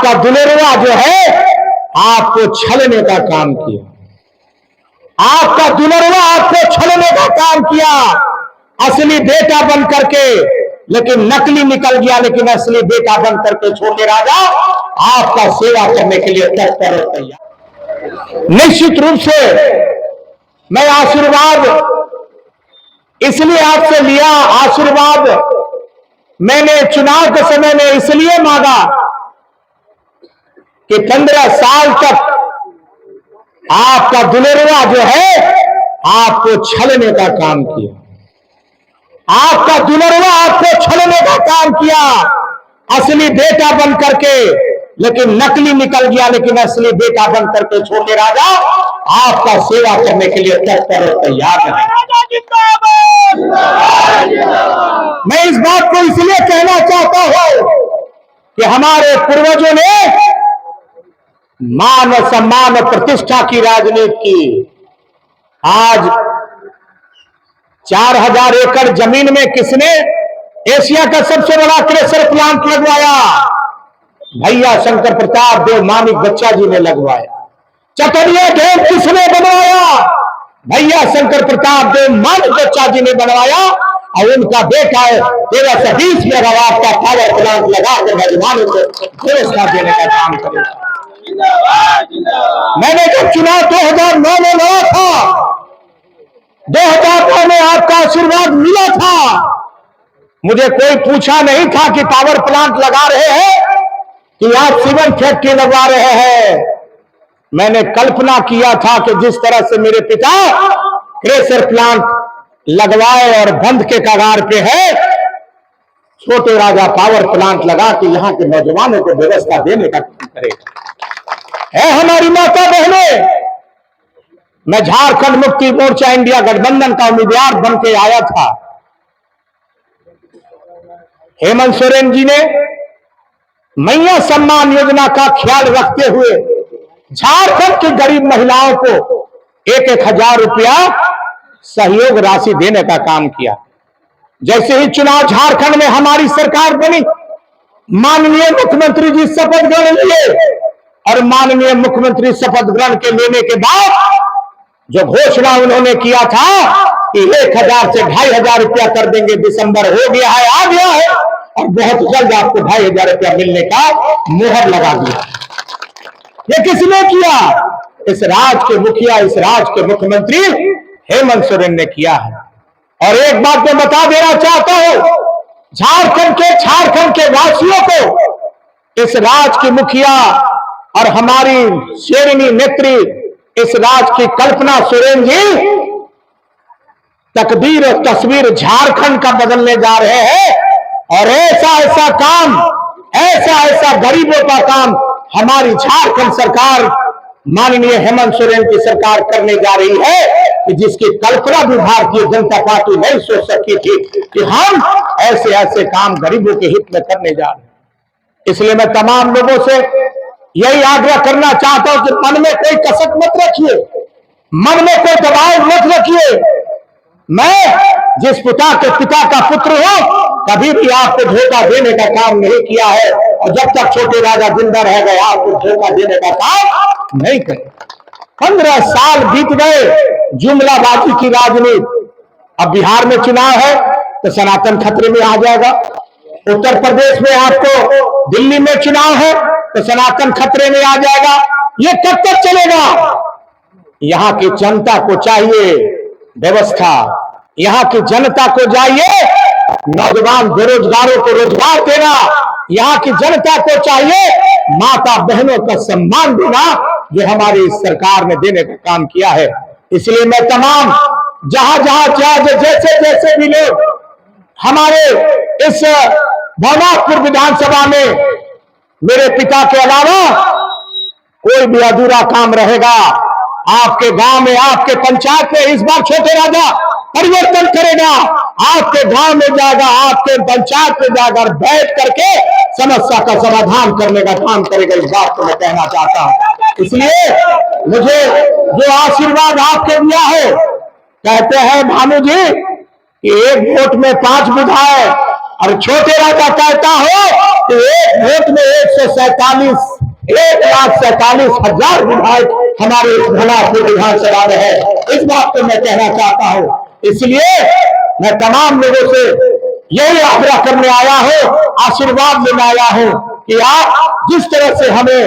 आपका दुलेरवा जो है आपको छलने का काम किया। आपका दुलेरवा आपको छलने का काम किया। असली बेटा बन करके लेकिन नकली निकल गया, लेकिन असली बेटा बन करके छोटे राजा आपका सेवा करने के लिए तत्पर और तैयार। निश्चित रूप से मैं आशीर्वाद इसलिए आपसे लिया, आशीर्वाद मैंने चुनाव के समय में इसलिए मांगा कि 15 साल तक आपका दुलेरवा जो है आपको छलने का काम किया। आपका दुलेरवा आपको छलने का काम किया। असली बेटा बन करके लेकिन नकली निकल गया, लेकिन असली बेटा बन करके छोटे राजा आपका सेवा करने के लिए तत्पर और तैयार है। मैं इस बात को इसलिए कहना चाहता हूं कि हमारे पूर्वजों ने मान और सम्मान और प्रतिष्ठा की राजनीति की। आज 4000 एकड़ जमीन में किसने एशिया का सबसे बड़ा क्रेशर प्लांट लगवाया? भैया शंकर प्रताप देव मानिक बच्चा जी ने लगवाया। चतरिया डैम किसने बनवाया? भैया शंकर प्रताप देव मानिक बच्चा जी ने बनवाया। और उनका बेटा 1320 मेगावाट का पावर प्लांट लगाकर मेजबानों को व्यवस्था देने का काम करेगा। मैंने जब चुनाव 2009 में लड़ा था, 2009 में आपका आशीर्वाद मिला था। मुझे कोई पूछा नहीं था कि पावर प्लांट लगा रहे हैं कि आप सीमेंट फैक्ट्री लगवा रहे हैं। मैंने कल्पना किया था कि जिस तरह से मेरे पिता क्रेशर प्लांट लगवाए और बंद के कगार पे है, छोटे राजा पावर प्लांट लगा के यहाँ के नौजवानों को व्यवस्था देने का काम करेगा। है हमारी माता बहनें, मैं झारखंड मुक्ति मोर्चा इंडिया गठबंधन का उम्मीदवार बन के आया था। हेमंत सोरेन जी ने मैया सम्मान योजना का ख्याल रखते हुए झारखंड की गरीब महिलाओं को 1-1 हजार रुपया सहयोग राशि देने का काम किया। जैसे ही चुनाव झारखंड में हमारी सरकार बनी, माननीय मुख्यमंत्री जी शपथ ग्रहण लिए और माननीय मुख्यमंत्री शपथ ग्रहण के लेने के बाद जो घोषणा उन्होंने किया था कि 1000 से 2500 रुपया कर देंगे, दिसंबर हो गया है, आ गया है और बहुत जल्द आपको 2500 रुपया मिलने का मुहर लगा दिया। ये किसने किया? इस राज्य के मुखिया, इस राज्य के मुख्यमंत्री हेमंत सोरेन ने किया है। और एक बात मैं बता देना चाहता हूं झारखंड के वासियों को, इस राज्य की मुखिया और हमारी शेरनी नेत्री इस राज्य की कल्पना सोरेन जी तकदीर और तस्वीर झारखंड का बदलने जा रहे हैं। और ऐसा काम, ऐसा गरीबों का काम हमारी झारखंड सरकार माननीय हेमंत सोरेन की सरकार करने जा रही है कि जिसकी कल्पना भी भारतीय जनता पार्टी नहीं सोच सकी थी कि हम ऐसे काम गरीबों के हित में करने जा रहे हैं। इसलिए मैं तमाम लोगों से यही आग्रह करना चाहता हूं कि मन में कोई कसक मत रखिए, मन में कोई दबाव मत रखिए। मैं जिस पिता का पुत्र हूं, कभी भी आपको धोखा देने का काम नहीं किया है और जब तक छोटे राजा जिंदा रह गए आपको धोखा देने का काम नहीं करे। 15 साल बीत गए जुमलाबाजी की राजनीति। अब बिहार में चुनाव है तो सनातन खतरे में आ जाएगा। उत्तर प्रदेश में आपको, दिल्ली में चुनाव है तो सनातन खतरे में आ जाएगा। ये कब तक चलेगा? यहां की जनता को चाहिए व्यवस्था, यहां की जनता को चाहिए नौजवान बेरोजगारों को रोजगार देना, यहां की जनता को चाहिए माता बहनों का सम्मान देना, जो हमारी सरकार ने देने का काम किया है। इसलिए मैं तमाम जहां जैसे भी लोग हमारे इस भवनाथपुर विधानसभा में मेरे पिता के अलावा कोई भी अधूरा काम रहेगा, आपके गांव में, आपके पंचायत में इस बार छोटे राजा परिवर्तन करेगा। आपके गांव में जाएगा, आपके पंचायत में जाकर बैठ करके समस्या का समाधान करने का काम करेगा। इस बात को मैं कहना चाहता हूं। इसलिए मुझे जो आशीर्वाद आपके दिया है, कहते हैं भानु जी कि 1 वोट में 5 विधायक, और छोटे राजा कहता हो कि एक वोट में 1,47,000 विधायक हमारे इस धनापुर विधानसभा में है। इस बात को मैं कहना चाहता हूं। इसलिए मैं तमाम लोगों से यही आग्रह करने आया हूं, आशीर्वाद लेने आया हूं कि आप जिस तरह से हमें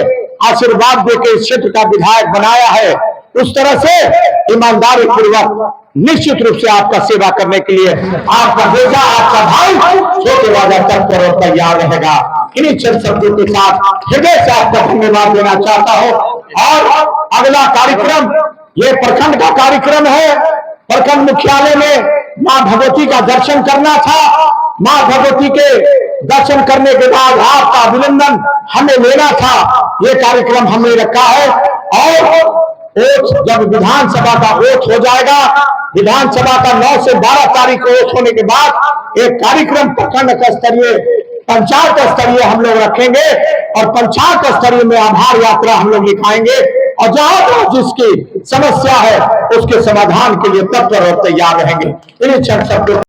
आशीर्वाद देकर इस क्षेत्र का विधायक बनाया है, उस तरह से ईमानदारी पूर्वक निश्चित रूप से आपका सेवा करने के लिए आपका बेटा, आपका भाई छोटे वादा तत्पर और तैयार रहेगा। इन्हीं चंद शब्दों के साथ हृदय से आपका धन्यवाद देना चाहता हूं। और अगला कार्यक्रम ये प्रखंड का कार्यक्रम है। प्रखंड मुख्यालय में मां भगवती का दर्शन करना था। मां भगवती के दर्शन करने के बाद आपका अभिनंदन हमें लेना था। ये कार्यक्रम हमने रखा है। और जब विधानसभा का वोट हो जाएगा, विधानसभा का 9 से 12 तारीख को वोट होने के बाद एक कार्यक्रम प्रखंड स्तरीय, पंचायत स्तरीय हम लोग रखेंगे और पंचायत स्तरीय में आभार यात्रा हम लोग लिखाएंगे और जहां जिसकी समस्या है उसके समाधान के लिए तत्पर और तैयार रहेंगे। इन्हीं चंद शब्दों